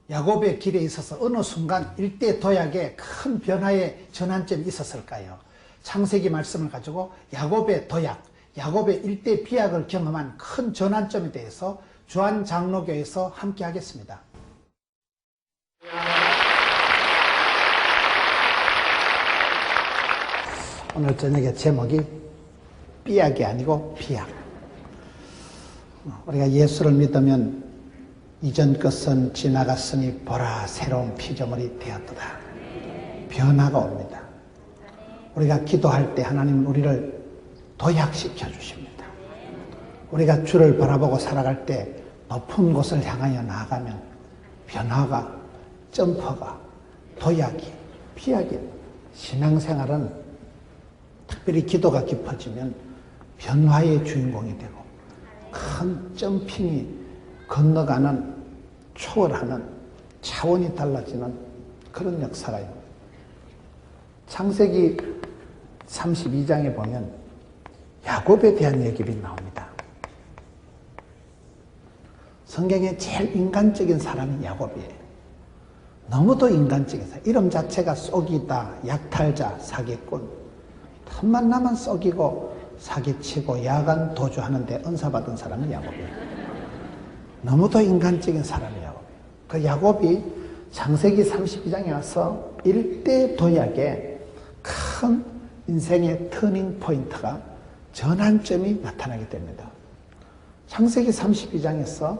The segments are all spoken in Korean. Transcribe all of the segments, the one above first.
야곱의 길에 있어서 어느 순간 일대 도약에 큰 변화의 전환점이 있었을까요? 창세기 말씀을 가지고 야곱의 도약, 야곱의 일대 비약을 경험한 큰 전환점에 대해서 주안장로교에서 함께 하겠습니다. 오늘 저녁에 제목이 삐약이 아니고 비약. 우리가 예수를 믿으면 이전 것은 지나갔으니 보라 새로운 피조물이 되었도다. 변화가 옵니다. 우리가 기도할 때 하나님은 우리를 도약시켜 주십니다. 우리가 주를 바라보고 살아갈 때 높은 곳을 향하여 나아가면 변화가, 점퍼가, 도약이, 비약이, 신앙생활은 특별히 기도가 깊어지면 변화의 주인공이 되고 큰 점핑이 건너가는, 초월하는, 차원이 달라지는 그런 역사가요. 창세기 32장에 보면 야곱에 대한 얘기가 나옵니다. 성경에 제일 인간적인 사람이 야곱이에요. 너무도 인간적인 사람. 이름 자체가 쏘기다, 약탈자, 사기꾼. 틈만 나면 쏘기고 사기치고 야간 도주하는데 은사받은 사람이 야곱이에요. 너무도 인간적인 사람이에요. 그 야곱이 창세기 32장에 와서 일대 도약에 큰 인생의 터닝 포인트가, 전환점이 나타나게 됩니다. 창세기 32장에서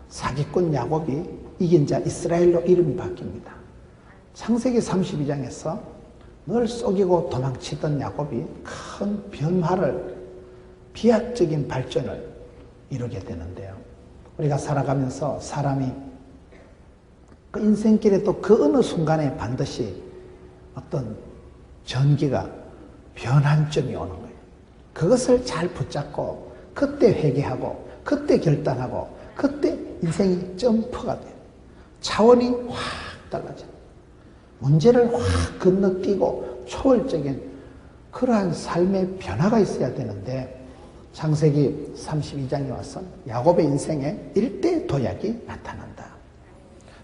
사기꾼 야곱이 이긴 자 이스라엘로 이름이 바뀝니다. 창세기 32장에서 늘 속이고 도망치던 야곱이 큰 변화를, 비약적인 발전을 이루게 되는데요. 우리가 살아가면서 사람이 그 인생길에 또 그 어느 순간에 반드시 어떤 전기가, 변환점이 오는 거예요. 그것을 잘 붙잡고 그때 회개하고 그때 결단하고 그때 인생이 점프가 돼요. 차원이 확 달라져요. 문제를 확 건너뛰고 초월적인 그러한 삶의 변화가 있어야 되는데, 창세기 32장에 와서 야곱의 인생에 일대 도약이 나타난다.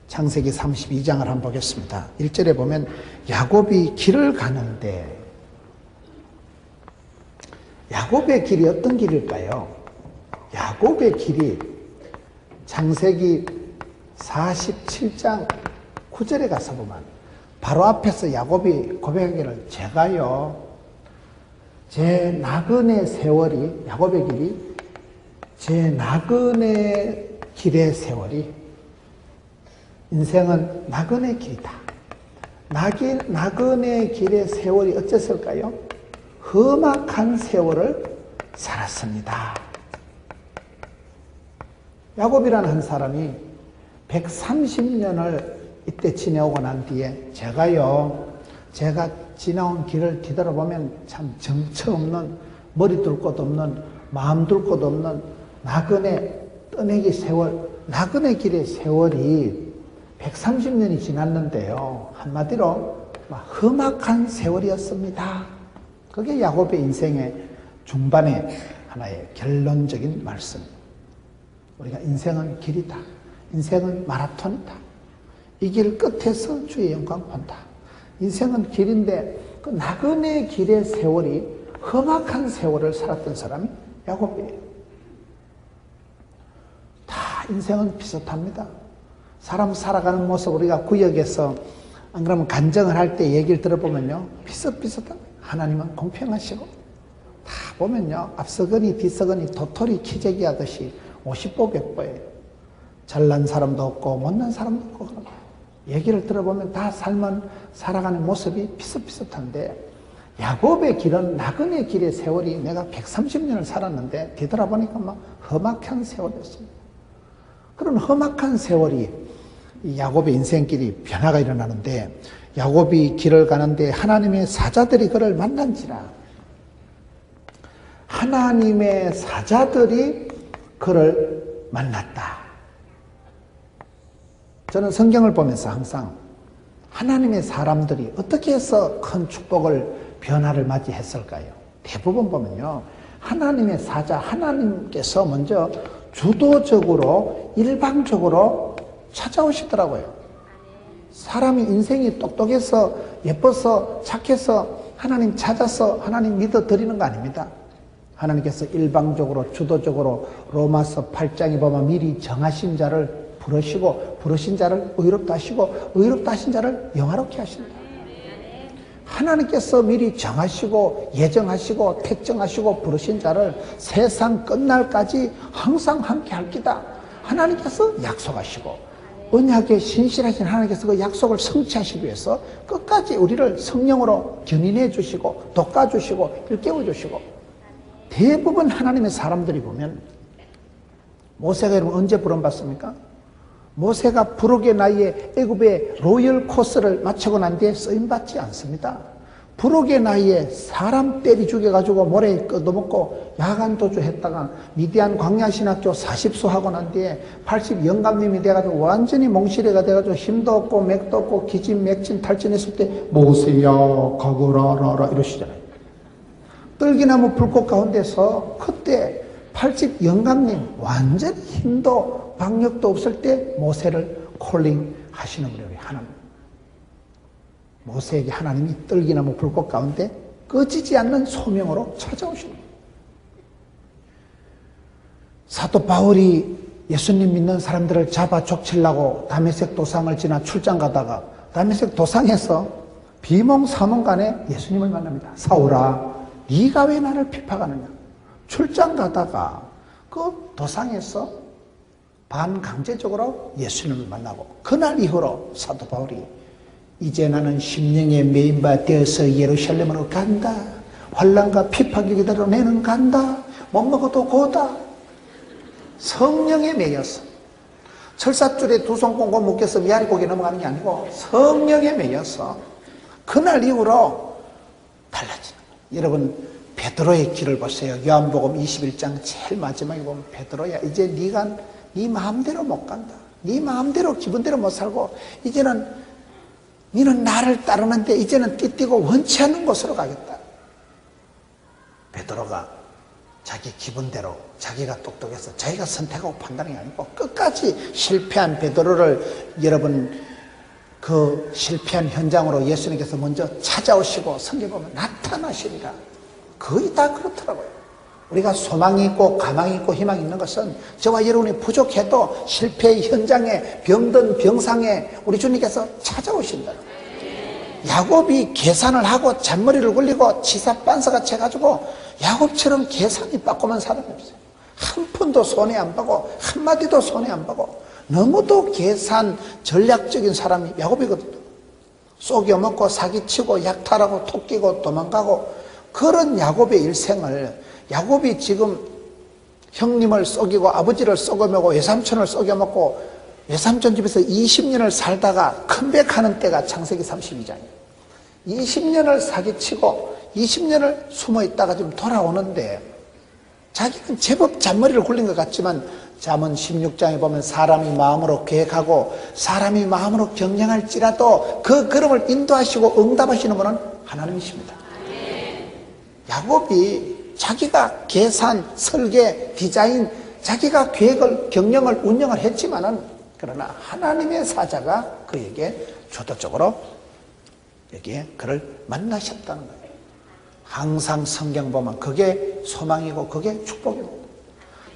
창세기 32장을 한번 보겠습니다. 1절에 보면 야곱이 길을 가는데, 야곱의 길이 어떤 길일까요? 야곱의 길이 창세기 47장 9절에 가서 보면 바로 앞에서 야곱이 고백하기를, 제가요 제 나그네 세월이, 야곱의 길이 제 나그네 길의 세월이, 인생은 나그네 길이다. 나그네 길의 세월이 어땠을까요? 험악한 세월을 살았습니다. 야곱이라는 한 사람이 130년을 이때 지내오고 난 뒤에 제가 지나온 길을 뒤돌아보면 참 정처 없는, 머리 둘 곳 없는, 마음 둘 곳 없는 나그네 떠내기 세월, 나그네 길의 세월이 130년이 지났는데요. 한마디로 험악한 세월이었습니다. 그게 야곱의 인생의 중반의 하나의 결론적인 말씀. 우리가 인생은 길이다. 인생은 마라톤이다. 이 길 끝에서 주의 영광 본다. 인생은 길인데 그 나그네 길의 세월이 험악한 세월을 살았던 사람이 야곱이에요. 다 인생은 비슷합니다. 사람 살아가는 모습, 우리가 구역에서 안 그러면 간증을 할 때 얘기를 들어보면요, 비슷비슷한, 하나님은 공평하시고, 다 보면요 앞서거니 뒤서거니 도토리 키재기 하듯이 50보 100보예요. 잘난 사람도 없고 못난 사람도 없고 그런 거예요. 얘기를 들어보면 다 삶은 살아가는 모습이 비슷비슷한데, 야곱의 길은 나그네 길의 세월이 내가 130년을 살았는데 뒤돌아보니까 막 험악한 세월이었습니다. 그런 험악한 세월이 이 야곱의 인생길이 변화가 일어나는데, 야곱이 길을 가는데 하나님의 사자들이 그를 만난지라. 하나님의 사자들이 그를 만났다. 저는 성경을 보면서 항상 하나님의 사람들이 어떻게 해서 큰 축복을, 변화를 맞이했을까요? 대부분 보면요, 하나님의 사자, 하나님께서 먼저 주도적으로, 일방적으로 찾아오시더라고요. 사람이 인생이 똑똑해서 예뻐서 착해서 하나님 찾아서 하나님 믿어 드리는 거 아닙니다. 하나님께서 일방적으로 주도적으로 로마서 8장에 보면 미리 정하신 자를 부르시고 부르신 자를 의롭다 하시고 의롭다 하신 자를 영화롭게 하신다. 하나님께서 미리 정하시고 예정하시고 택정하시고 부르신 자를 세상 끝날까지 항상 함께 할 기다. 하나님께서 약속하시고 언약에 신실하신 하나님께서 그 약속을 성취하시기 위해서 끝까지 우리를 성령으로 견인해 주시고 돋가 주시고 일깨워 주시고 대부분 하나님의 사람들이 보면 모세가 여러분 언제 부름받습니까? 모세가 부록의 나이에 애굽의 로열 코스를 마치고 난 뒤에 쓰임받지 않습니다. 부록의 나이에 사람 때리 죽여가지고 모래에 끄덕먹고 야간 도주했다가 미디안 광야신학교 40수 하고 난 뒤에 80 영감님이 돼가지고 완전히 몽실이가 돼가지고 힘도 없고 맥도 없고 기진 맥진 탈진했을 때 모세야 가거라라 이러시잖아요. 떨기나무 불꽃 가운데서 그때 80 영감님 완전히 힘도 박력도 없을 때 모세를 콜링 하시는 분이 하나님. 모세에게 하나님이 떨기나무 불꽃 가운데 꺼지지 않는 소명으로 찾아오시는 거예요. 사도 바울이 예수님 믿는 사람들을 잡아 족치려고 다메섹 도상을 지나 출장 가다가 다메섹 도상에서 비몽사몽간에 예수님을 만납니다. 사울아, 네가 왜 나를 핍박하느냐? 출장 가다가 그 도상에서 반강제적으로 예수님을 만나고 그날 이후로 사도 바울이 이제 나는 심령의 메인바 되어서 예루살렘으로 간다. 환난과 핍박이 그대로 내는 간다. 못 먹어도 고다. 성령에 매여서 철사줄에 두 손 꽁꽁 묶여서 미아리고기 넘어가는 게 아니고 성령에 매여서 그날 이후로 달라지는 거예요. 여러분 베드로의 길을 보세요. 요한복음 21장 제일 마지막에 보면 베드로야 이제 네가 네 마음대로 못 간다. 네 마음대로 기분대로 못 살고 이제는 너는 나를 따르는데 이제는 띠띠고 원치 않는 곳으로 가겠다. 베드로가 자기 기분대로 자기가 똑똑해서 자기가 선택하고 판단이 아니고 끝까지 실패한 베드로를 여러분 그 실패한 현장으로 예수님께서 먼저 찾아오시고 성경에 보면 나타나시리라. 거의 다 그렇더라고요. 우리가 소망이 있고 가망이 있고 희망이 있는 것은 저와 여러분이 부족해도 실패의 현장에 병든 병상에 우리 주님께서 찾아오신다. 야곱이 계산을 하고 잔머리를 굴리고 지사반사같이 해가지고 야곱처럼 계산이 빠꼼한 사람이 없어요. 한 푼도 손해 안 보고 한마디도 손해 안 보고 너무도 계산 전략적인 사람이 야곱이거든요. 속여먹고 사기치고 약탈하고 토끼고 도망가고 그런 야곱의 일생을 야곱이 지금 형님을 속이고 아버지를 속여먹고 외삼촌을 속여먹고 외삼촌 집에서 20년을 살다가 컴백하는 때가 창세기 32장이에요. 20년을 사기치고 20년을 숨어있다가 좀 돌아오는데 자기는 제법 잔머리를 굴린 것 같지만 잠언 16장에 보면 사람이 마음으로 계획하고 사람이 마음으로 경영할지라도 그 걸음을 인도하시고 응답하시는 분은 하나님이십니다. 야곱이 자기가 계산, 설계, 디자인 자기가 계획을 경영을 운영을 했지만은 그러나 하나님의 사자가 그에게 주도적으로 여기에 그를 만나셨다는 거예요. 항상 성경 보면 그게 소망이고 그게 축복이고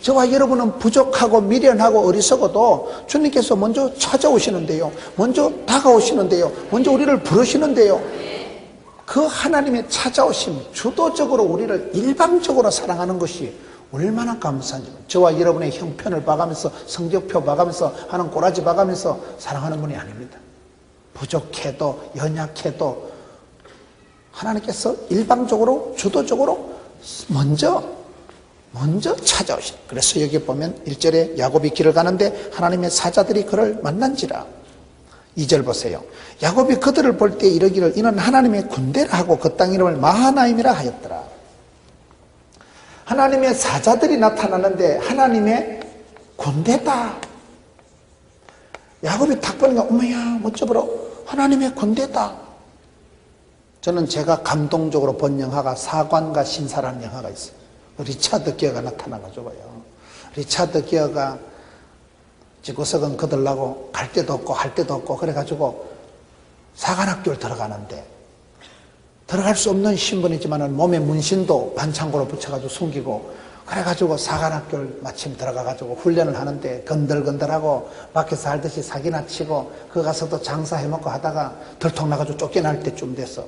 저와 여러분은 부족하고 미련하고 어리석어도 주님께서 먼저 찾아오시는데요. 먼저 다가오시는데요. 먼저 우리를 부르시는데요. 그 하나님의 찾아오심, 주도적으로 우리를 일방적으로 사랑하는 것이 얼마나 감사한지. 저와 여러분의 형편을 봐가면서 성적표 봐가면서 하는 꼬라지 봐가면서 사랑하는 분이 아닙니다. 부족해도 연약해도 하나님께서 일방적으로 주도적으로 먼저 찾아오신. 그래서 여기 보면 1절에 야곱이 길을 가는데 하나님의 사자들이 그를 만난지라. 2절 보세요. 야곱이 그들을 볼 때 이르기를 이는 하나님의 군대라 하고 그 땅 이름을 마하나임이라 하였더라. 하나님의 사자들이 나타나는데 하나님의 군대다. 야곱이 딱 보니까 어머야 어쩌보러 하나님의 군대다. 저는 제가 감동적으로 본 영화가 사관과 신사라는 영화가 있어요. 리차드 기어가 나타나가지고요. 리차드 기어가 집구석은 거들라고 갈 데도 없고 할 데도 없고 그래가지고 사관학교를 들어가는데 들어갈 수 없는 신분이지만 몸에 문신도 반창고로 붙여가지고 숨기고 그래가지고 사관학교를 마침 들어가가지고 훈련을 하는데 건들건들하고 밖에서 살듯이 사기나 치고 그 가서도 장사해먹고 하다가 들통나가지고 쫓겨날 때쯤 돼서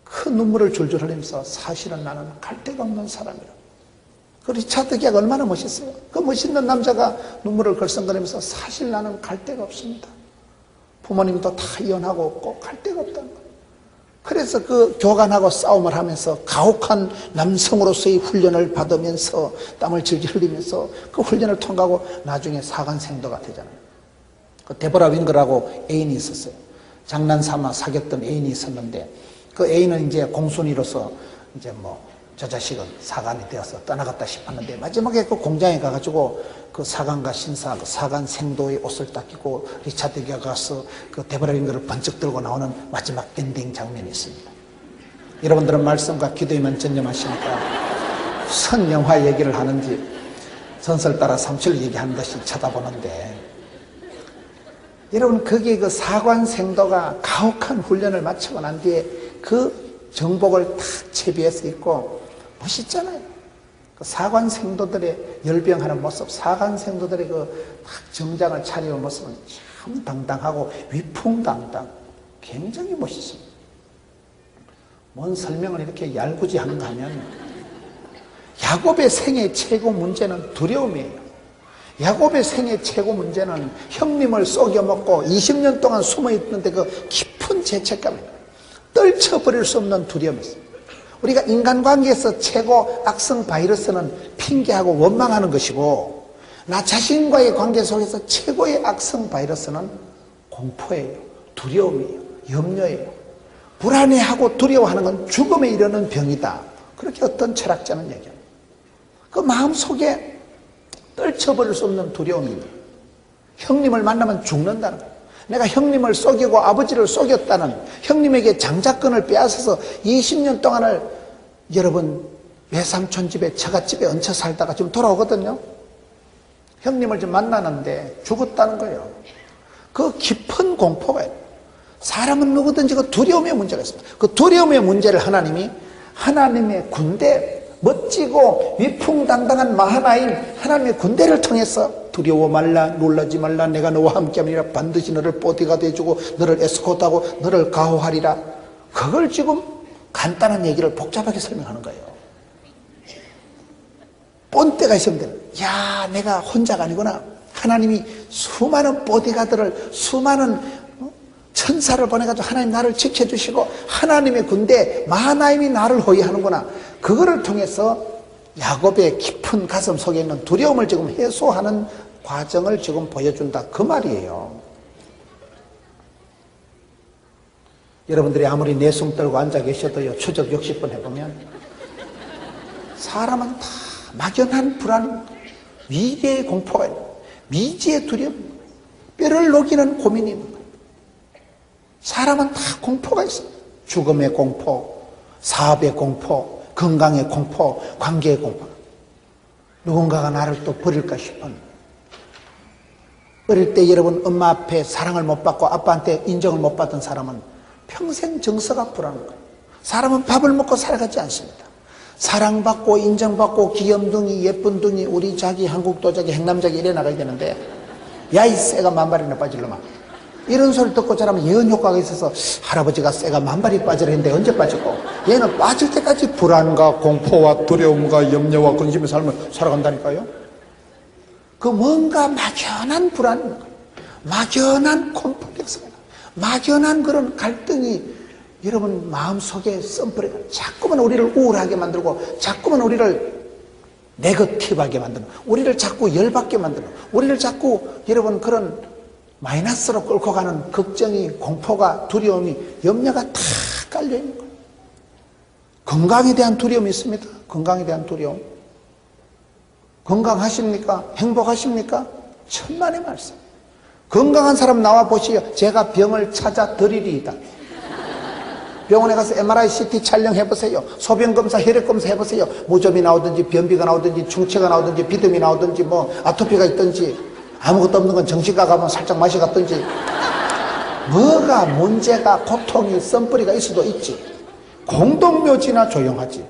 큰 눈물을 줄줄 흘리면서 사실은 나는 갈 데가 없는 사람이라. 그 리차드 기아가 얼마나 멋있어요. 그 멋있는 남자가 눈물을 걸썽거리면서 사실 나는 갈 데가 없습니다. 부모님도 다 이혼하고 없고 갈 데가 없다는 거예요. 그래서 그 교관하고 싸움을 하면서 가혹한 남성으로서의 훈련을 받으면서 땀을 질질 흘리면서 그 훈련을 통과하고 나중에 사관생도가 되잖아요. 그 데보라 윙거라고 애인이 있었어요. 장난삼아 사귀었던 애인이 있었는데 그 애인은 이제 공순이로서 이제 뭐 저 자식은 사관이 되어서 떠나갔다 싶었는데 마지막에 그 공장에 가가지고 그 사관과 신사, 그 사관생도의 옷을 딱 입고 리차드 기아가 가서 그 데보라 윙거를 번쩍 들고 나오는 마지막 엔딩 장면이 있습니다. 여러분들은 말씀과 기도에만 전념하시니까 무슨 영화 얘기를 하는지 전설 따라 삼칠 얘기하는 듯이 쳐다보는데 여러분 거기에 그 사관생도가 가혹한 훈련을 마치고 난 뒤에 그 정복을 탁 채비해서 입고 멋있잖아요. 그 사관생도들의 열병하는 모습, 사관생도들의 그 딱 정장을 차리는 모습은 참 당당하고 위풍당당, 굉장히 멋있습니다. 뭔 설명을 이렇게 얄궂이한가 하면 야곱의 생애 최고 문제는 두려움이에요. 야곱의 생애 최고 문제는 형님을 속여먹고 20년 동안 숨어있는데 그 깊은 죄책감이에요. 떨쳐버릴 수 없는 두려움이 있습니다. 우리가 인간관계에서 최고 악성 바이러스는 핑계하고 원망하는 것이고 나 자신과의 관계 속에서 최고의 악성 바이러스는 공포예요. 두려움이에요. 염려예요. 불안해하고 두려워하는 건 죽음에 이르는 병이다. 그렇게 어떤 철학자는 얘기합니다. 그 마음속에 떨쳐버릴 수 없는 두려움입니다. 형님을 만나면 죽는다는 거예요. 내가 형님을 속이고 아버지를 속였다는 형님에게 장자권을 빼앗아서 20년 동안을 여러분 외삼촌 집에 처갓집에 얹혀 살다가 지금 돌아오거든요. 형님을 좀 만나는데 죽었다는 거예요. 그 깊은 공포가 있어요. 사람은 누구든지 그 두려움의 문제가 있습니다. 그 두려움의 문제를 하나님이 하나님의 군대, 멋지고 위풍당당한 마하나임 하나님의 군대를 통해서 두려워 말라, 놀라지 말라, 내가 너와 함께하리라, 반드시 너를 보디가드 해주고 너를 에스코트하고 너를 가호하리라. 그걸 지금 간단한 얘기를 복잡하게 설명하는 거예요. 본때가 있으면 되는 거예요. 야, 내가 혼자가 아니구나. 하나님이 수많은 보디가드를, 수많은 천사를 보내가지고 하나님 나를 지켜주시고 하나님의 군대 마하나임이 나를 호위하는구나. 그거를 통해서 야곱의 깊은 가슴 속에 있는 두려움을 지금 해소하는 과정을 지금 보여준다. 그 말이에요. 여러분들이 아무리 내숭 떨고 앉아 계셔도요, 추적 60분 해보면 사람은 다 막연한 불안, 위기의 공포가 있는 거예요. 미지의 두려움, 뼈를 녹이는 고민이 있는 거예요. 사람은 다 공포가 있어요. 죽음의 공포, 사업의 공포, 건강의 공포, 관계의 공포. 누군가가 나를 또 버릴까 싶은. 어릴 때 여러분 엄마 앞에 사랑을 못 받고 아빠한테 인정을 못 받은 사람은 평생 정서가 불안한 거예요. 사람은 밥을 먹고 살아가지 않습니다. 사랑받고 인정받고 귀염둥이 예쁜둥이 우리 자기 한국도자기 행남자기 이래 나가야 되는데 야 이 새가 만발이나 빠질러마 이런 소리 듣고 자라면 예언 효과가 있어서 할아버지가 새가 만발이 빠지라 했는데 언제 빠졌고 얘는 빠질 때까지 불안과 공포와 두려움과 염려와 근심에 살아간다니까요. 그 뭔가 막연한 불안, 막연한 콤플렉스입니다. 막연한 그런 갈등이 여러분 마음속에 썸뿌리가 자꾸만 우리를 우울하게 만들고 자꾸만 우리를 네거티브하게 만드는, 우리를 자꾸 열받게 만드는, 우리를 자꾸 여러분 그런 마이너스로 끌고 가는 걱정이, 공포가, 두려움이, 염려가 다 깔려있는 거예요. 건강에 대한 두려움이 있습니다. 건강에 대한 두려움. 건강하십니까? 행복하십니까? 천만의 말씀. 건강한 사람 나와 보시오. 제가 병을 찾아 드리리이다. 병원에 가서 MRI, CT 촬영해보세요. 소변검사, 혈액검사 해보세요. 무좀이 나오든지 변비가 나오든지 충치가 나오든지 비듬이 나오든지 뭐 아토피가 있든지 아무것도 없는 건 정신과 가면 살짝 맛이 갔든지 뭐가 문제가 고통이 썸뿌리가 있어도 있지. 공동묘지나 조용하지.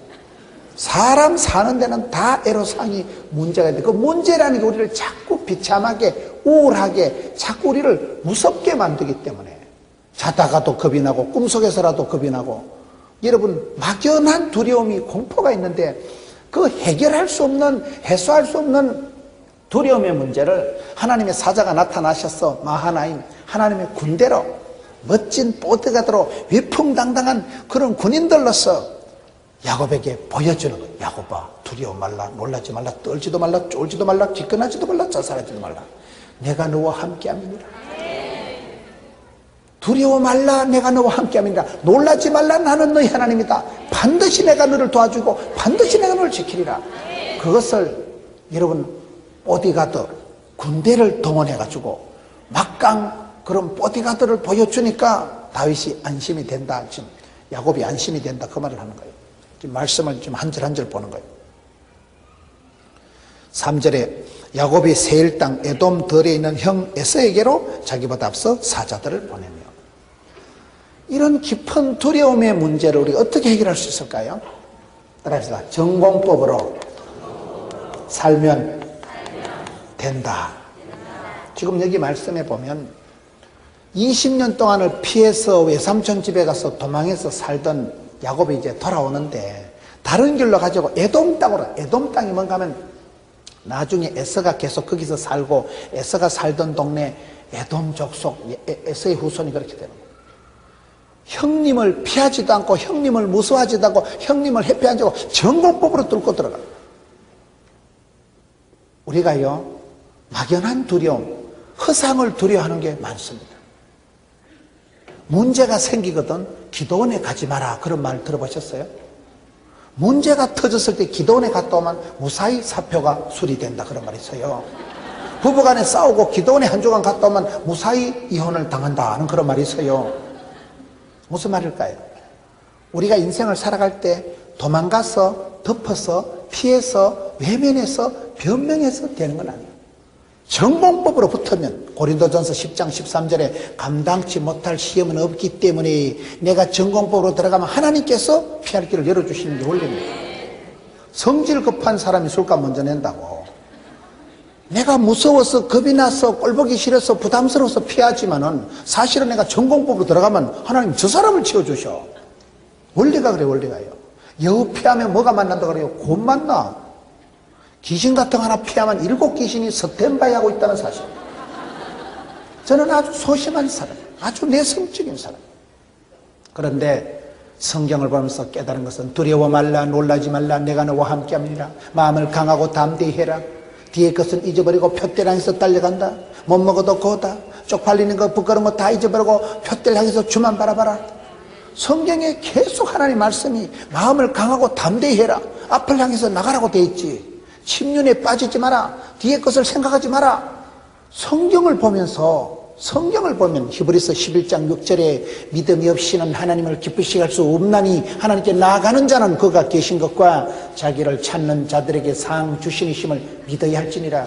사람 사는 데는 다 애로사항이 문제가 있는데 그 문제라는 게 우리를 자꾸 비참하게 우울하게 자꾸 우리를 무섭게 만들기 때문에 자다가도 겁이 나고 꿈속에서라도 겁이 나고 여러분 막연한 두려움이 공포가 있는데 그 해결할 수 없는 해소할 수 없는 두려움의 문제를 하나님의 사자가 나타나셔서 마하나임 하나님의 군대로 멋진 보드가드로 위풍당당한 그런 군인들로서 야곱에게 보여주는 거예요. 야곱아 두려워 말라 놀라지 말라 떨지도 말라 쫄지도 말라 기권하지도 말라 자살하지도 말라 내가 너와 함께함이니라. 두려워 말라 내가 너와 함께함이니라. 놀라지 말라 나는 너희 하나님이다. 반드시 내가 너를 도와주고 반드시 내가 너를 지키리라. 그것을 여러분 보디가드 군대를 동원해가지고 막강 그런 보디가드를 보여주니까 다윗이 안심이 된다. 지금 야곱이 안심이 된다 그 말을 하는 거예요. 말씀을 좀 한 절 한 절 보는 거예요. 3절에 야곱이 세일 땅 에돔 들에 있는 형 에서에게로 자기보다 앞서 사자들을 보내며 이런 깊은 두려움의 문제를 우리가 어떻게 해결할 수 있을까요? 따라합시다. 전공법으로 살면 된다. 지금 여기 말씀해 보면 20년 동안을 피해서 외삼촌 집에 가서 도망해서 살던 야곱이 이제 돌아오는데 다른 길로 가지고 에돔 땅으로 에돔 땅이 뭔가 하면 나중에 에서가 계속 거기서 살고 에서가 살던 동네 에돔 족속 에서의 후손이 그렇게 되는 거예요. 형님을 피하지도 않고 형님을 무서워하지도 않고 형님을 회피하지 않고 전공법으로 뚫고 들어가. 우리가요 막연한 두려움 허상을 두려워하는 게 많습니다. 문제가 생기거든 기도원에 가지 마라 그런 말 들어보셨어요? 문제가 터졌을 때 기도원에 갔다 오면 무사히 사표가 수리된다 그런 말이 있어요. 부부간에 싸우고 기도원에 한 주간 갔다 오면 무사히 이혼을 당한다 하는 그런 말이 있어요. 무슨 말일까요? 우리가 인생을 살아갈 때 도망가서 덮어서 피해서 외면해서 변명해서 되는 건 아니에요. 전공법으로 붙으면 고린도전서 10장 13절에 감당치 못할 시험은 없기 때문에 내가 전공법으로 들어가면 하나님께서 피할 길을 열어주시는 게 원리입니다. 성질 급한 사람이 술값 먼저 낸다고. 내가 무서워서 겁이 나서 꼴보기 싫어서 부담스러워서 피하지만은 사실은 내가 전공법으로 들어가면 하나님 저 사람을 치워주셔. 원리가 그래 원리가요. 여우 피하면 뭐가 만난다 그래요? 곧 만나. 귀신 같은 거 하나 피하면 7 귀신이 스탠바이 하고 있다는 사실. 저는 아주 소심한 사람, 아주 내성적인 사람. 그런데 성경을 보면서 깨달은 것은 두려워 말라 놀라지 말라 내가 너와 함께함이니라. 마음을 강하고 담대히 해라. 뒤에 것은 잊어버리고 표대를 향해서 달려간다. 못 먹어도 고다. 쪽팔리는 거 부끄러운 거 다 잊어버리고 표대를 향해서 주만 바라봐라. 성경에 계속 하나님 말씀이 마음을 강하고 담대히 해라. 앞을 향해서 나가라고 돼 있지. 침륜에 빠지지 마라. 뒤에 것을 생각하지 마라. 성경을 보면 히브리서 11장 6절에 믿음이 없이는 하나님을 기쁘시게 할 수 없나니 하나님께 나아가는 자는 그가 계신 것과 자기를 찾는 자들에게 상 주시니심을 믿어야 할지니라.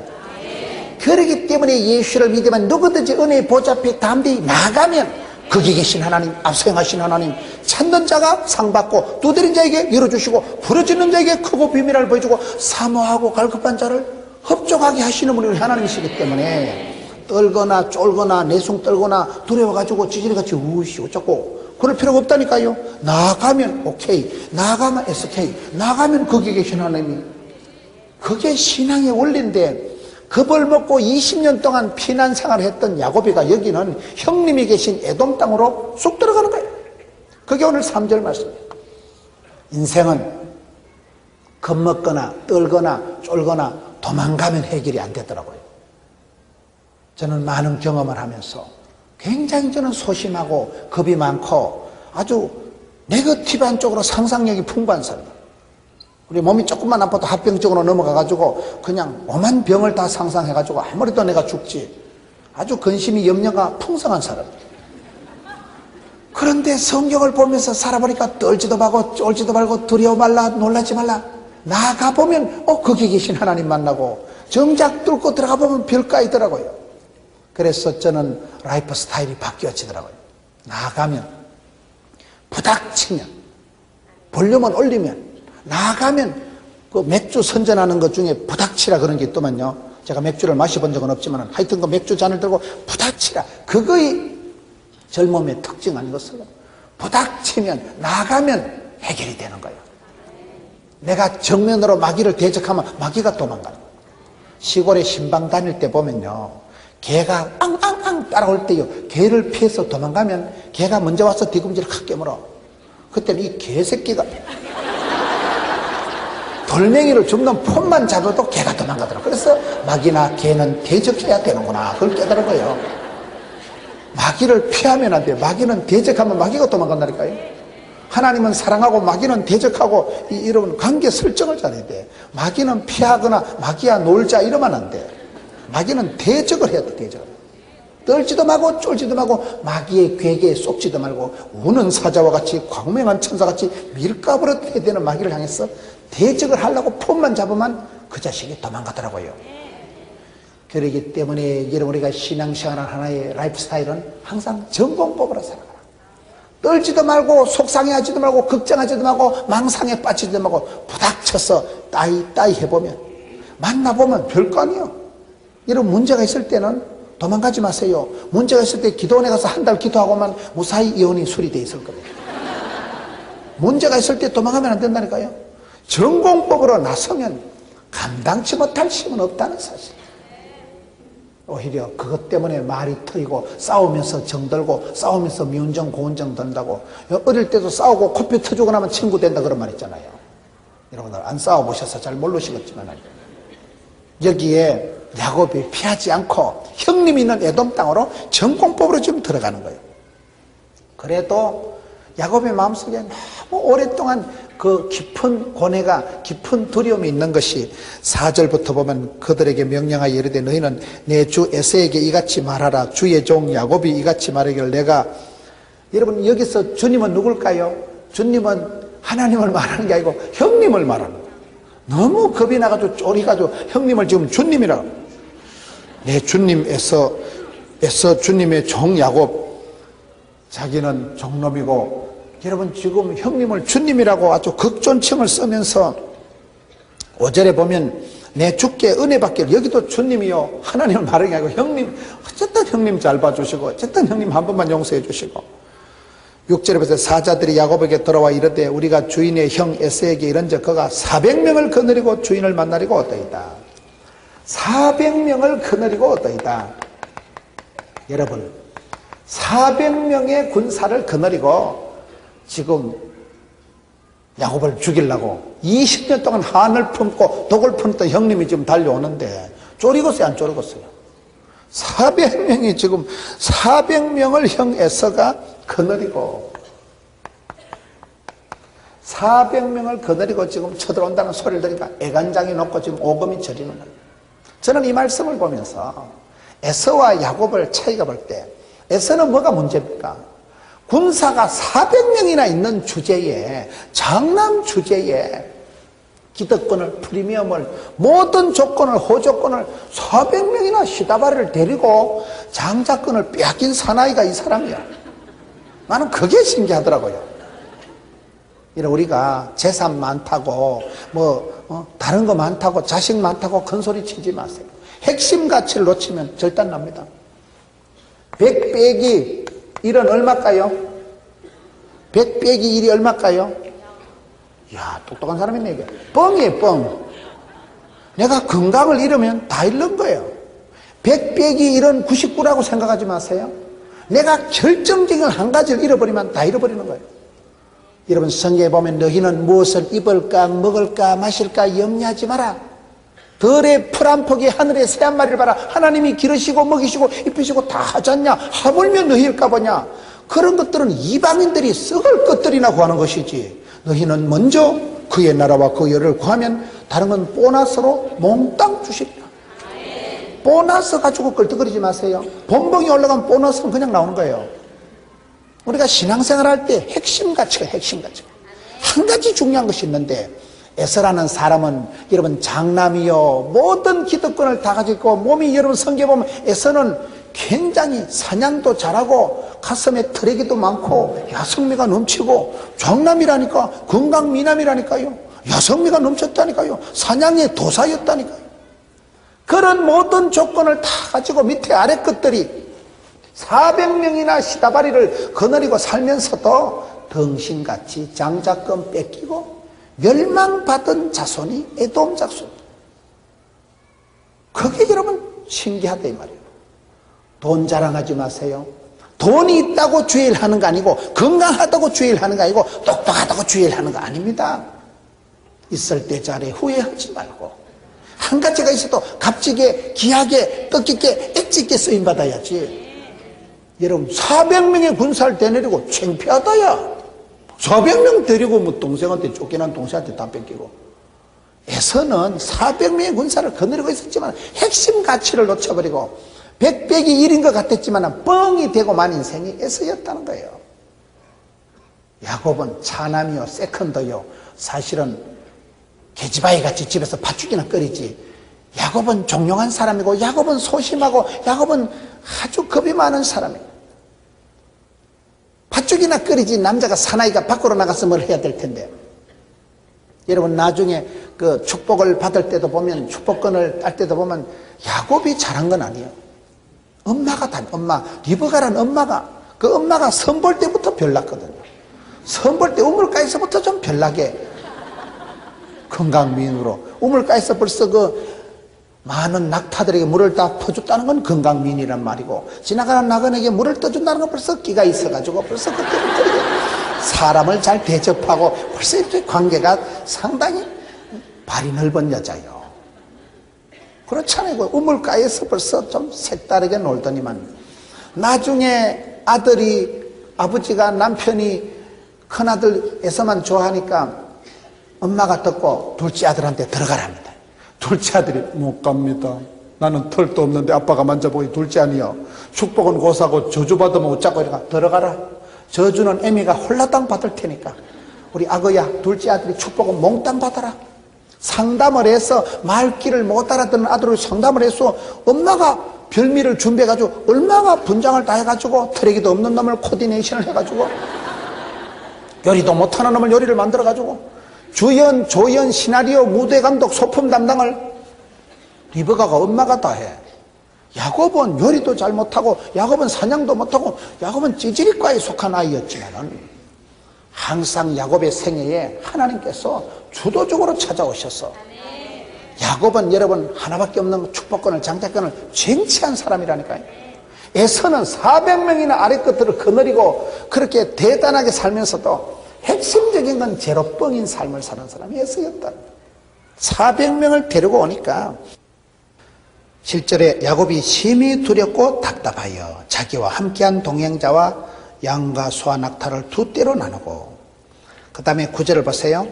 그러기 때문에 예수를 믿으면 누구든지 은혜의 보좌 앞에 담대히 나가면 거기 계신 하나님, 앞서 행하신 하나님, 찾는 자가 상 받고 두드린 자에게 열어주시고 부르짖는 자에게 크고 비밀을 보여주고 사모하고 갈급한 자를 흡족하게 하시는 분이 하나님이시기 때문에 떨거나 쫄거나 내숭 떨거나 두려워가지고 지진이같이 우시 어쩌고 그럴 필요가 없다니까요. 나가면 오케이, 나가면 SK, 나가면 거기 계신 하나님이. 그게 신앙의 원리인데 겁을 먹고 20년 동안 피난 생활을 했던 야곱이가 여기는 형님이 계신 에돔 땅으로 쑥 들어가는 거예요. 그게 오늘 3절 말씀이에요. 인생은 겁먹거나 떨거나 쫄거나 도망가면 해결이 안 되더라고요. 저는 많은 경험을 하면서 굉장히 저는 소심하고 겁이 많고 아주 네거티브한 쪽으로 상상력이 풍부한 사람이에요. 우리 몸이 조금만 아파도 합병 쪽으로 넘어가가지고 그냥 오만 병을 다 상상해가지고 아무래도 내가 죽지. 아주 근심이 염려가 풍성한 사람. 그런데 성경을 보면서 살아보니까 떨지도 말고 쫄지도 말고 두려워 말라 놀라지 말라. 나가보면 거기 계신 하나님 만나고 정작 뚫고 들어가보면 별가 있더라고요. 그래서 저는 라이프 스타일이 바뀌어지더라고요. 나가면, 부닥치면, 볼륨을 올리면, 나가면, 그 맥주 선전하는 것 중에 부닥치라 그런 게 있더만요. 제가 맥주를 마셔본 적은 없지만 하여튼 그 맥주 잔을 들고 부닥치라. 그거의 젊음의 특징 아니겠어요? 부닥치면, 나가면 해결이 되는 거예요. 내가 정면으로 마귀를 대적하면 마귀가 도망가는 거예요. 시골에 신방 다닐 때 보면요, 개가 앙앙앙 따라올 때요, 개를 피해서 도망가면 개가 먼저 와서 뒤꿈치를 확 깨물어. 그때는 이 개새끼가 돌멩이를 줍는 폰만 잡아도 개가 도망가더라고요. 그래서 마귀나 개는 대적해야 되는구나, 그걸 깨달은 거예요. 마귀를 피하면 안 돼요. 마귀는 대적하면 마귀가 도망간다니까요. 하나님은 사랑하고 마귀는 대적하고, 이런 관계 설정을 잘해야 돼. 마귀는 피하거나 마귀야 놀자 이러면 안 돼. 마귀는 대적을 해야 돼. 대적. 떨지도 말고 쫄지도 말고 마귀의 괴계에 쏙지도 말고 우는 사자와 같이 광명한 천사같이 밀가부로 해야 되는 마귀를 향해서 대적을 하려고 폰만 잡으면 그 자식이 도망가더라고요. 그러기 때문에 여러분, 우리가 신앙생활 하나의 라이프 스타일은 항상 전공법으로 살아가라. 떨지도 말고 속상해하지도 말고 걱정하지도 말고 망상에 빠지지도 말고 부닥쳐서 따이 해보면, 만나보면 별거 아니에요. 여러분, 문제가 있을 때는 도망가지 마세요. 문제가 있을 때 기도원에 가서 한 달 기도하고만 무사히 이혼이 수리되어 있을 겁니다. 문제가 있을 때 도망가면 안 된다니까요. 전공법으로 나서면 감당치 못할 힘은 없다는 사실. 오히려 그것 때문에 말이 트이고 싸우면서 정들고 싸우면서 미운정 고운정 든다고. 어릴 때도 싸우고 코피 터주고 나면 친구 된다 그런 말 있잖아요. 여러분들 안 싸워보셔서 잘 모르시겠지만 여기에 야곱이 피하지 않고 형님이 있는 에돔 땅으로 전공법으로 지금 들어가는 거예요. 그래도 야곱의 마음속에 너무 오랫동안 그 깊은 고뇌가, 깊은 두려움이 있는 것이 4절부터 보면 그들에게 명령하여 이르되 너희는 내 주 에서에게 이같이 말하라. 주의 종 야곱이 이같이 말하기를 내가, 여러분 여기서 주님은 누굴까요? 주님은 하나님을 말하는 게 아니고 형님을 말하는 거예요. 너무 겁이 나가지고 쫄이가지고 형님을 지금 주님이라고. 내 주님 에서 주님의 종 야곱, 자기는 종놈이고, 여러분 지금 형님을 주님이라고 아주 극존칭을 쓰면서 5절에 보면 내 주께 은혜 받기를, 여기도 주님이요 하나님을 말하는 게 아니고 형님, 어쨌든 형님 잘 봐주시고 어쨌든 형님 한 번만 용서해 주시고. 6절에 보세요. 사자들이 야곱에게 돌아와 이르되 우리가 주인의 형 에서에게 이른즉 그가 400명을 거느리고 주인을 만나려고 어떠이다. 400명을 거느리고 어떠이다. 여러분, 400명의 군사를 거느리고 지금 야곱을 죽이려고 20년 동안 한을 품고 독을 품던 형님이 지금 달려오는데 쫄이겠어요, 안 쫄이겠어요? 400명이 지금 400명을 형 에서가 거느리고 400명을 거느리고 지금 쳐들어온다는 소리를 들으니까 애간장이 높고 지금 오금이 저리는 거예요. 저는 이 말씀을 보면서 에서와 야곱을 차이가 볼 때, 에서는 뭐가 문제입니까? 군사가 400명이나 있는 주제에, 장남 주제에 기득권을, 프리미엄을, 모든 조건을, 호조건을 400명이나 시다바리를 데리고 장자권을 빼앗긴 사나이가 이 사람이야. 나는 그게 신기하더라고요. 우리가 재산 많다고 다른 거 많다고 자식 많다고 큰소리 치지 마세요. 핵심 가치를 놓치면 절단 납니다. 100 빼기 1은 얼마일까요? 100 빼기 1이 얼마일까요? 이야, 똑똑한 사람이네 이게. 뻥이에요, 뻥. 내가 건강을 잃으면 다 잃는 거예요. 100 빼기 1은 99라고 생각하지 마세요. 내가 결정적인 한 가지를 잃어버리면 다 잃어버리는 거예요. 여러분, 성경에 보면 너희는 무엇을 입을까 먹을까 마실까 염려하지 마라. 들의 풀 한 폭이 하늘의 새 한 마리를 봐라. 하나님이 기르시고 먹이시고 입히시고 다 하지 않냐? 하물며 너희일까 보냐? 그런 것들은 이방인들이 썩을 것들이나 구하는 것이지, 너희는 먼저 그의 나라와 그 의를 구하면 다른 건 보너스로 몽땅 주시리라. 보너스 가지고 끌떡거리지 마세요. 본봉이 올라간 보너스는 그냥 나오는 거예요. 우리가 신앙생활 할 때 핵심 가치가 한 가지 중요한 것이 있는데, 에서라는 사람은 여러분 장남이요 모든 기득권을 다 가지고 몸이, 여러분 성경에 보면 에서는 굉장히 사냥도 잘하고 가슴에 트레기도 많고 야성미가 넘치고 정남이라니까, 건강미남이라니까요. 야성미가 넘쳤다니까요. 사냥의 도사였다니까요. 그런 모든 조건을 다 가지고 밑에 아래 것들이 400명이나 시다바리를 거느리고 살면서도 덩신같이 장자권 뺏기고 멸망받은 자손이 에돔 자손. 그게 여러분 신기하다 이 말이에요. 돈 자랑하지 마세요. 돈이 있다고 주일하는 거 아니고, 건강하다고 주일하는 거 아니고, 똑똑하다고 주일하는 거 아닙니다. 있을 때 잘해 후회하지 말고, 한 가지가 있어도 값지게 귀하게 뜻깊게 엣지있게 쓰임받아야지. 여러분 400명의 군사를 대내리고 창피하다야. 400명 데리고 뭐 동생한테 쫓겨난 동생한테 다 뺏기고. 에서는 400명의 군사를 거느리고 있었지만 핵심 가치를 놓쳐버리고 백백이 일인 것 같았지만 뻥이 되고만 인생이 에서였다는 거예요. 야곱은 차남이요 세컨더요. 사실은 계집아이 같이 집에서 팥죽이나 끓이지. 야곱은 종용한 사람이고, 야곱은 소심하고, 야곱은 아주 겁이 많은 사람이에요. 팥죽이나 끓이지 남자가 사나이가 밖으로 나가서 뭘 해야 될 텐데. 여러분 나중에 그 축복을 받을 때도 보면, 축복권을 딸 때도 보면 야곱이 잘한 건 아니에요. 엄마가 엄마 리브가라는 엄마가, 그 엄마가 선볼 때부터 별났거든요. 선볼 때 우물가에서부터 좀 별나게 건강미인으로, 우물가에서 벌써 그 많은 낙타들에게 물을 다 퍼줬다는 건 건강미인이란 말이고, 지나가는 나그네에게 물을 떠준다는 건 벌써 끼가 있어가지고 벌써 그때부터 사람을 잘 대접하고 벌써 이렇게 관계가 상당히 발이 넓은 여자예요. 그렇잖아요. 우물가에서 벌써 좀 색다르게 놀더니만 나중에 아들이, 아버지가 남편이 큰아들에서만 좋아하니까 엄마가 듣고 둘째 아들한테 들어가랍니다. 둘째 아들이 못 갑니다. 나는 털도 없는데 아빠가 만져보기 둘째 아니요. 축복은 고사고 저주받으면 어쩌고 이러니까 들어가라. 저주는 애미가 홀라당 받을 테니까. 우리 아거야, 둘째 아들이 축복은 몽땅 받아라. 상담을 해서 말귀를 못 알아듣는 아들을 상담을 해서 엄마가 별미를 준비해가지고 얼마나 분장을 다 해가지고 트레기도 없는 놈을 코디네이션을 해가지고 요리도 못하는 놈을 요리를 만들어가지고 주연, 조연, 시나리오, 무대 감독, 소품 담당을 리브가가 엄마가 다 해. 야곱은 요리도 잘 못하고, 야곱은 사냥도 못하고, 야곱은 찌질이과에 속한 아이였지만은 항상 야곱의 생애에 하나님께서 주도적으로 찾아오셔서 야곱은 여러분 하나밖에 없는 축복권을, 장자권을 쟁취한 사람이라니까요. 에서는 400명이나 아래 것들을 거느리고 그렇게 대단하게 살면서도 핵심적인 건 제로뻥인 삶을 사는 사람이 에서였다. 400명을 데리고 오니까 7절에 야곱이 심히 두렵고 답답하여 자기와 함께한 동행자와 양과 소와 낙타를 두 떼로 나누고, 그 다음에 9절을 보세요.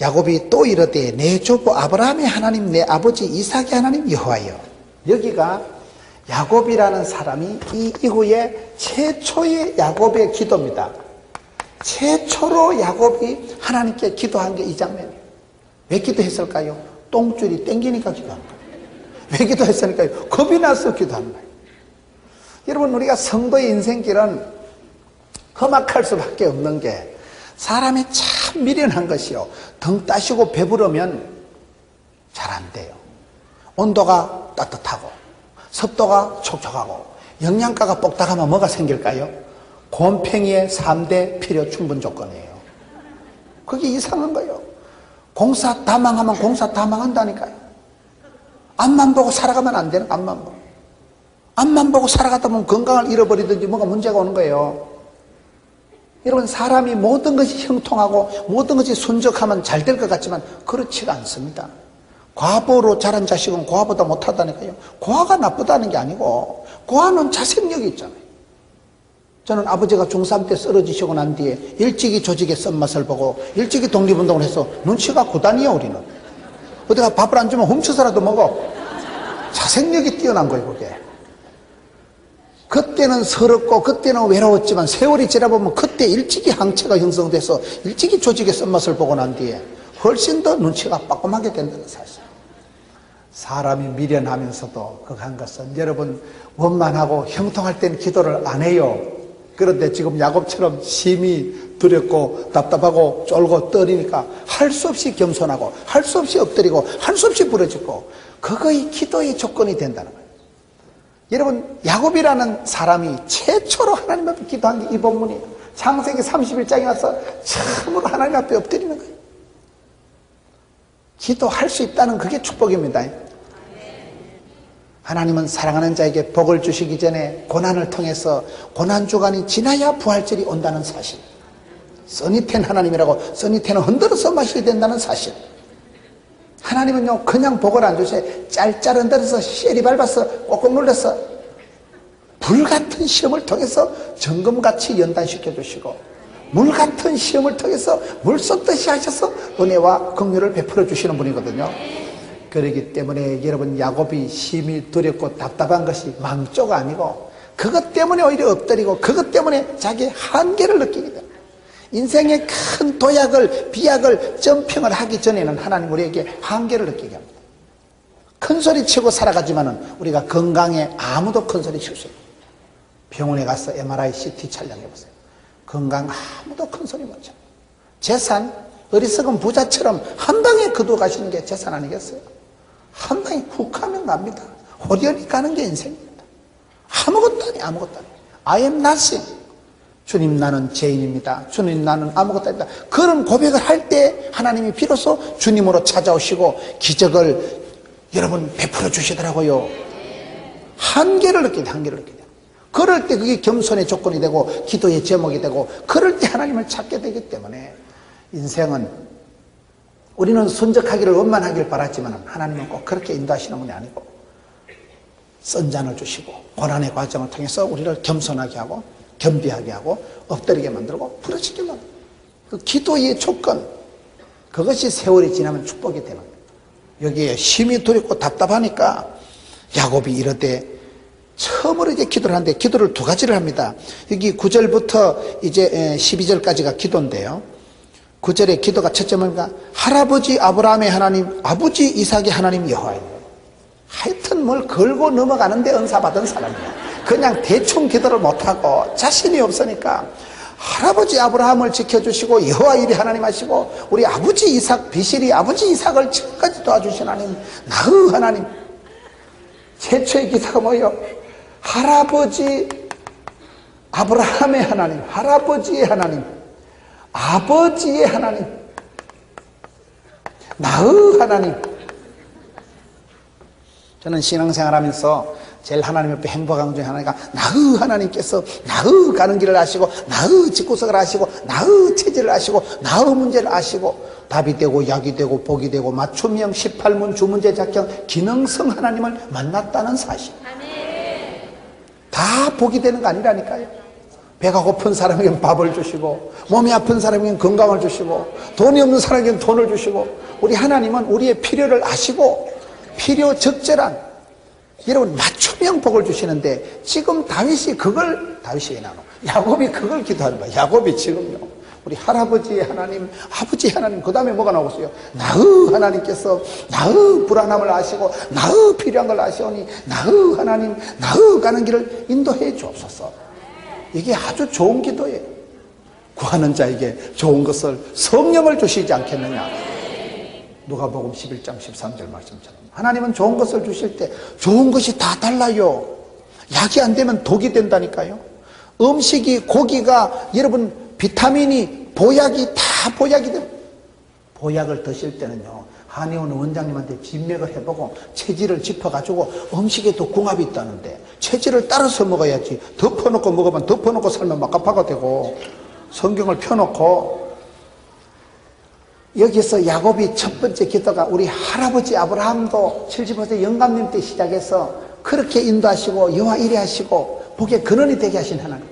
야곱이 또 이르되 내 조부 아브라함의 하나님, 내 아버지 이삭의 하나님 여호와여. 여기가 야곱이라는 사람이 이 이후에 최초의 야곱의 기도입니다. 최초로 야곱이 하나님께 기도한 게 이 장면이에요. 왜 기도했을까요? 똥줄이 땡기니까 기도한 거예요. 왜 기도했을까요? 겁이 나서 기도한 거예요. 여러분 우리가 성도의 인생길은 험악할 수밖에 없는 게 사람이 참 미련한 것이요. 등 따시고 배부르면 잘 안 돼요. 온도가 따뜻하고 습도가 촉촉하고 영양가가 뻑딱하면 뭐가 생길까요? 곰팽이의 3대 필요 충분 조건이에요. 그게 이상한 거예요. 공사 다 망하면 공사 다 망한다니까요. 앞만 보고 살아가면 안 되는, 앞만 보고. 앞만 보고 살아가다 보면 건강을 잃어버리든지 뭔가 문제가 오는 거예요. 여러분 사람이 모든 것이 형통하고 모든 것이 순적하면 잘 될 것 같지만 그렇지가 않습니다. 과부로 자란 자식은 고아보다 못하다니까요. 고아가 나쁘다는 게 아니고 고아는 자생력이 있잖아요. 저는 아버지가 중3 때 쓰러지시고 난 뒤에 일찍이 조직의 썬맛을 보고 일찍이 독립운동을 해서 눈치가 구단이에요. 우리는 어디가 밥을 안 주면 훔쳐서라도 먹어. 자생력이 뛰어난 거예요. 그게 그때는 서럽고 그때는 외로웠지만 세월이 지나보면 그때 일찍이 항체가 형성돼서 일찍이 조직의 썬맛을 보고 난 뒤에 훨씬 더 눈치가 빠끔하게 된다는 사실. 사람이 미련하면서도 그거 한 것은 여러분 원만하고 형통할 때는 기도를 안 해요. 그런데 지금 야곱처럼 심히 두렵고 답답하고 쫄고 떨리니까 할 수 없이 겸손하고 할 수 없이 엎드리고 할 수 없이 부러지고 그거의 기도의 조건이 된다는 거예요. 여러분 야곱이라는 사람이 최초로 하나님 앞에 기도한 게 이 본문이에요. 창세기 31장에 와서 처음으로 하나님 앞에 엎드리는 거예요. 기도할 수 있다는 그게 축복입니다. 하나님은 사랑하는 자에게 복을 주시기 전에 고난을 통해서 고난주간이 지나야 부활절이 온다는 사실, 써니텐 하나님이라고 써니텐은 흔들어서 마시게 된다는 사실, 하나님은요 그냥 복을 안 주세요. 짤짤 흔들어서 쉐리 밟아서 꼭꼭 눌러서 불같은 시험을 통해서 정금같이 연단시켜 주시고 물같은 시험을 통해서 물 쏟듯이 하셔서 은혜와 긍휼을 베풀어 주시는 분이거든요. 그렇기 때문에 여러분 야곱이 심히 두렵고 답답한 것이 망조가 아니고 그것 때문에 오히려 엎드리고 그것 때문에 자기의 한계를 느끼게 됩니다. 인생의 큰 도약을 비약을 점평을 하기 전에는 하나님 우리에게 한계를 느끼게 합니다. 큰 소리 치고 살아가지만은 우리가 건강에 아무도 큰 소리 칠 수 없어요. 병원에 가서 MRI, CT 촬영해보세요. 건강 아무도 큰 소리 못 쳐. 재산, 어리석은 부자처럼 한 방에 거두어 가시는 게 재산 아니겠어요? 한 방에 훅 하면 갑니다. 호련히 가는 게 인생입니다. 아무것도 아니, 아무것도 아니. I am nothing. 주님 나는 죄인입니다. 주님 나는 아무것도 아니다. 그런 고백을 할 때 하나님이 비로소 주님으로 찾아오시고 기적을 여러분 베풀어 주시더라고요. 한계를 느끼게 돼, 한계를 느끼게 돼. 그럴 때 그게 겸손의 조건이 되고 기도의 제목이 되고 그럴 때 하나님을 찾게 되기 때문에 인생은 우리는 순적하기를 원만하기를 바랐지만 하나님은 꼭 그렇게 인도하시는 분이 아니고 선잔을 주시고 고난의 과정을 통해서 우리를 겸손하게 하고 겸비하게 하고 엎드리게 만들고 부러지게 만들고 그 기도의 조건 그것이 세월이 지나면 축복이 되는 거예요. 여기에 심히 두렵고 답답하니까 야곱이 이르되 처음으로 이제 기도를 하는데 기도를 두 가지를 합니다. 여기 9절부터 이제 12절까지가 기도인데요. 9절의 기도가 첫째 뭔가 할아버지 아브라함의 하나님 아버지 이삭의 하나님 여호와예요. 하여튼 뭘 걸고 넘어가는데 은사받은 사람이야. 그냥 대충 기도를 못하고 자신이 없으니까 할아버지 아브라함을 지켜주시고 여호와 이리 하나님 하시고 우리 아버지 이삭 비실이 아버지 이삭을 지금까지 도와주신 하나님 나의 하나님. 최초의 기도가 뭐예요? 할아버지 아브라함의 하나님 할아버지의 하나님 아버지의 하나님 나의 하나님. 저는 신앙생활하면서 제일 하나님 옆에 행복한 것 중에 하나가 나의 하나님께서 나의 가는 길을 아시고 나의 집구석을 아시고 나의 체질을 아시고 나의 문제를 아시고 답이 되고 약이 되고 복이 되고 맞춤형 18문 주문제 작형 기능성 하나님을 만났다는 사실. 다 복이 되는 거 아니라니까요. 배가 고픈 사람에게는 밥을 주시고 몸이 아픈 사람에게는 건강을 주시고 돈이 없는 사람에게는 돈을 주시고 우리 하나님은 우리의 필요를 아시고 필요 적절한 여러분 맞춤형 복을 주시는데 지금 다윗이 왜 나눠? 야곱이 그걸 기도하는 거야. 야곱이 지금요 우리 할아버지의 하나님 아버지의 하나님 그 다음에 뭐가 나오겠어요? 나의 하나님께서 나의 불안함을 아시고 나의 필요한 걸 아시오니 나의 하나님 나의 가는 길을 인도해 주옵소서. 이게 아주 좋은 기도예요. 구하는 자에게 좋은 것을 성령을 주시지 않겠느냐. 누가복음 11장 13절 말씀처럼 하나님은 좋은 것을 주실 때 좋은 것이 다 달라요. 약이 안 되면 독이 된다니까요. 음식이 고기가 여러분 비타민이 보약이 다 보약이 됩니다. 보약을 드실 때는요 한의원 원장님한테 진맥을 해보고 체질을 짚어가지고 음식에도 궁합이 있다는데 체질을 따라서 먹어야지 덮어놓고 먹으면 덮어놓고 살면 막가파가 되고 성경을 펴놓고 여기서 야곱이 첫 번째 기도가 우리 할아버지 아브라함도 70% 영감님 때 시작해서 그렇게 인도하시고 여호와 이래 하시고 복의 근원이 되게 하신 하나님.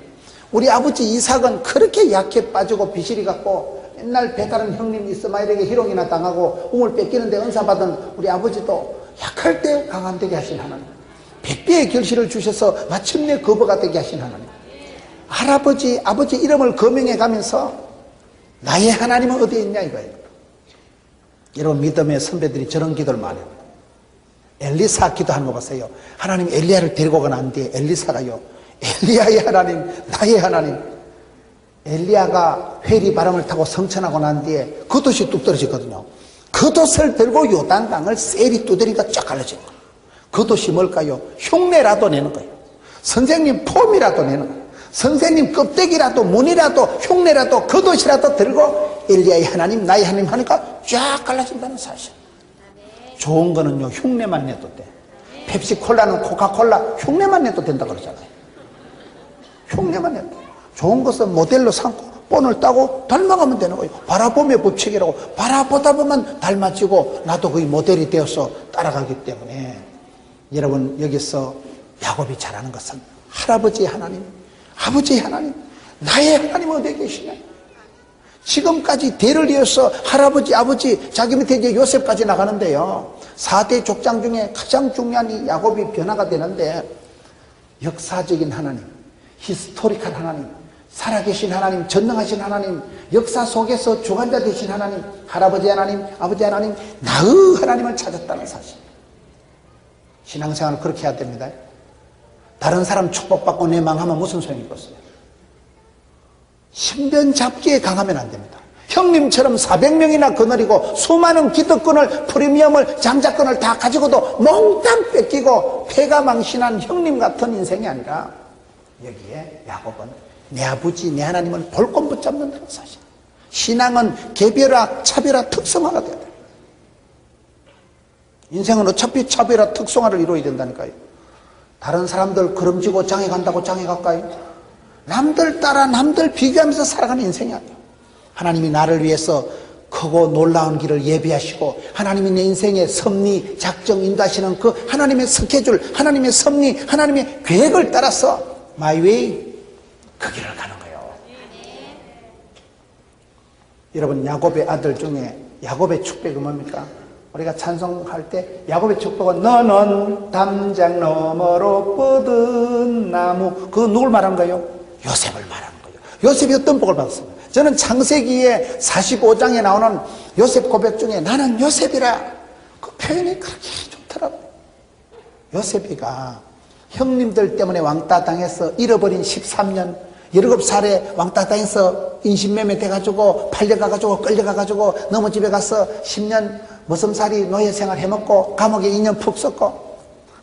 우리 아버지 이삭은 그렇게 약해 빠지고 비실이 갖고 맨날 배다른 형님 이스마엘에게 희롱이나 당하고 우물 뺏기는데 은사받은 우리 아버지도 약할 때 강함 되게 하신 하나님. 100배의 결실을 주셔서 마침내 거부가 되게 하신 하나님. 할아버지 아버지 이름을 거명해 가면서 나의 하나님은 어디에 있냐 이거예요. 여러분 믿음의 선배들이 저런 기도를 많이 합니다. 엘리사 기도하는 거 보세요. 하나님 엘리야를 데리고 간 뒤에 엘리사가요, 엘리야의 하나님, 나의 하나님. 엘리야가 회리 바람을 타고 성천하고 난 뒤에 겉옷이 뚝 떨어졌거든요. 겉옷을 들고 요단강을 셀이 두드리니까 쫙 갈라진 거예요. 겉옷이 뭘까요? 흉내라도 내는 거예요. 선생님 폼이라도 내는 거예요. 선생님 껍데기라도 문이라도 흉내라도 겉옷이라도 들고 엘리야의 하나님, 나의 하나님 하니까 쫙 갈라진다는 사실. 좋은 거는요, 흉내만 내도 돼. 펩시콜라는 코카콜라 흉내만 내도 된다 그러잖아요. 흉내만 내도 돼. 좋은 것은 모델로 삼고 본을 따고 닮아가면 되는 거예요. 바라보며 법칙이라고. 바라보다 보면 닮아지고 나도 거의 모델이 되어서 따라가기 때문에, 여러분 여기서 야곱이 잘하는 것은 할아버지의 하나님, 아버지의 하나님, 나의 하나님 어디 계시냐. 지금까지 대를 이어서 할아버지, 아버지, 자기 밑에 이제 요셉까지 나가는데요, 4대 족장 중에 가장 중요한 이 야곱이 변화가 되는데, 역사적인 하나님, 히스토리컬 하나님, 살아계신 하나님, 전능하신 하나님, 역사 속에서 주관자 되신 하나님, 할아버지 하나님, 아버지 하나님, 나의 하나님을 찾았다는 사실. 신앙생활을 그렇게 해야 됩니다. 다른 사람 축복받고 내 망하면 무슨 소용이 있겠어요? 신변 잡기에 강하면 안 됩니다. 형님처럼 400명이나 거느리고 수많은 기득권을, 프리미엄을, 장자권을 다 가지고도 몽땅 뺏기고 패가 망신한 형님 같은 인생이 아니라, 여기에 야곱은 내 아버지, 내 하나님을 볼권 붙잡는다는 사실. 신앙은 개별화, 차별화, 특성화가 돼야 돼요. 인생은 어차피 차별화, 특성화를 이루어야 된다니까요. 다른 사람들 걸음지고 장에 간다고 장에 갈까요? 남들 따라 남들 비교하면서 살아가는 인생이 아니에요. 하나님이 나를 위해서 크고 놀라운 길을 예비하시고, 하나님이 내 인생의 섭리, 작정, 인도하시는 그 하나님의 스케줄, 하나님의 섭리, 하나님의 계획을 따라서 my way, 그 길을 가는 거예요. 여러분, 야곱의 아들 중에 야곱의 축복이 뭡니까? 우리가 찬송할 때 야곱의 축복은 너는 담장 너머로 뻗은 나무, 그 누굴 말하는 거예요? 요셉을 말하는 거예요. 요셉이 어떤 복을 받았습니까? 저는 창세기에 45장에 나오는 요셉 고백 중에 나는 요셉이라, 그 표현이 그렇게 좋더라고요. 요셉이가 형님들 때문에 왕따 당해서 잃어버린 13년, 17살에 왕따 당해서 인신매매 돼가지고 팔려가가지고 끌려가가지고 너무 집에 가서 10년 머슴살이 노예생활 해먹고 감옥에 2년 푹 썼고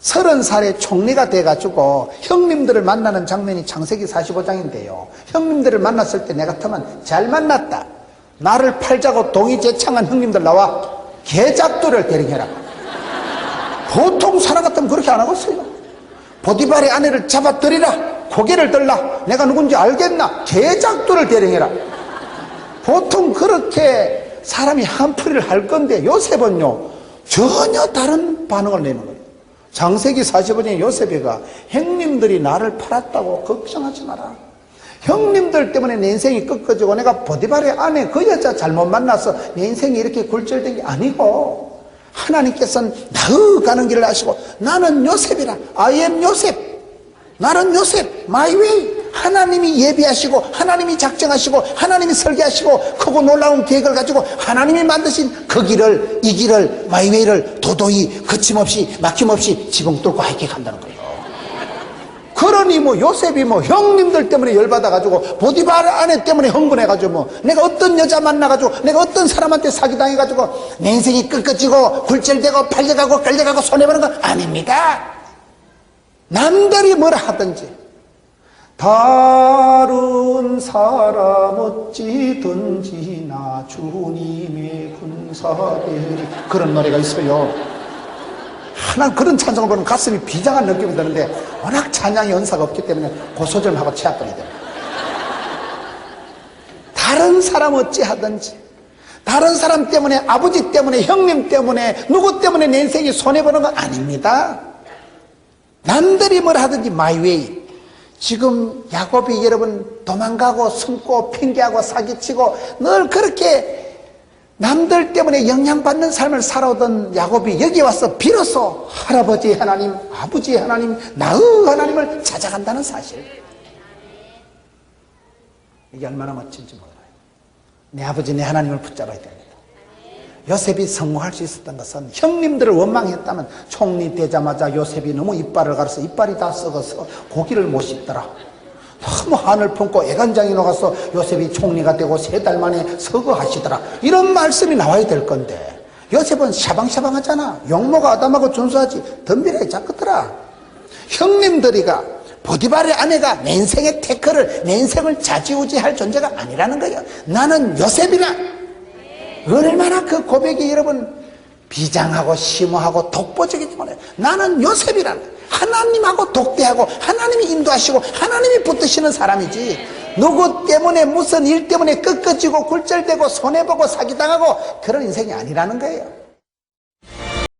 30살에 총리가 돼가지고 형님들을 만나는 장면이 창세기 45장인데요. 형님들을 만났을 때 내 같으면 잘 만났다, 나를 팔자고 동의 제창한 형님들 나와 개작두를 대령해라. 보통 사람 같으면 그렇게 안 하겠어요. 보디발의 아내를 잡아들이라, 고개를 들라, 내가 누군지 알겠나, 개작두를 대령해라. 보통 그렇게 사람이 한풀이를 할 건데, 요셉은요 전혀 다른 반응을 내는 거예요. 창세기 45장에 요셉이가 형님들이 나를 팔았다고 걱정하지 마라. 형님들 때문에 내 인생이 꺾어지고 내가 보디발의 아내 그 여자 잘못 만나서 내 인생이 이렇게 굴절된 게 아니고, 하나님께서는 나의 가는 길을 아시고 나는 요셉이라, I am 요셉, 나는 요셉, my way. 하나님이 예비하시고 하나님이 작정하시고 하나님이 설계하시고 크고 놀라운 계획을 가지고 하나님이 만드신 그 길을, 이 길을, my way를 도도히 거침없이 막힘없이 지붕 뚫고 함께 간다는 거예요. 그러니 뭐 요셉이 뭐 형님들 때문에 열받아가지고 보디발 아내 때문에 흥분해가지고 뭐 내가 어떤 여자 만나가지고 내가 어떤 사람한테 사기당해가지고 내 인생이 끄끄지고 굴절되고 팔려가고 끌려가고 손해보는 건 아닙니다. 남들이 뭐라 하든지 다른 사람 어찌든지 나 주님의 군사되리, 그런 노래가 있어요. 난 그런 찬송을 보면 가슴이 비장한 느낌이 드는데 워낙 찬양의 은사가 없기 때문에 그 소절하고 치아버려야 됩니다. 다른 사람 어찌하든지, 다른 사람 때문에, 아버지 때문에, 형님 때문에, 누구 때문에 내 인생이 손해보는 건 아닙니다. 남들이 뭘 하든지 my way. 지금 야곱이 여러분 도망가고 숨고 핑계하고 사기치고 늘 그렇게 남들 때문에 영향받는 삶을 살아오던 야곱이 여기 와서 비로소 할아버지 하나님, 아버지 하나님, 나의 하나님을 찾아간다는 사실. 이게 얼마나 멋진지 몰라요. 내 아버지, 내 하나님을 붙잡아야 됩니다. 요셉이 성공할 수 있었던 것은 형님들을 원망했다면 총리 되자마자 요셉이 너무 이빨을 갈아서 이빨이 다 썩어서 고기를 못 씹더라. 너무 한을 품고 애간장이 녹아서 요셉이 총리가 되고 3달 만에 서거하시더라. 이런 말씀이 나와야 될 건데 요셉은 샤방샤방하잖아. 용모가 아담하고 준수하지 덤비라에 잡겠더라. 형님들이가 보디발의 아내가 내 인생의 태클을 내 인생을 좌지우지할 존재가 아니라는 거예요. 나는 요셉이라. 얼마나 그 고백이 여러분 비장하고 심오하고 독보적이지만 나는 요셉이라는 거예요. 하나님하고 독대하고 하나님이 인도하시고 하나님이 붙드시는 사람이지 누구 때문에 무슨 일 때문에 꺾어지고 굴절되고 손해보고 사기당하고 그런 인생이 아니라는 거예요.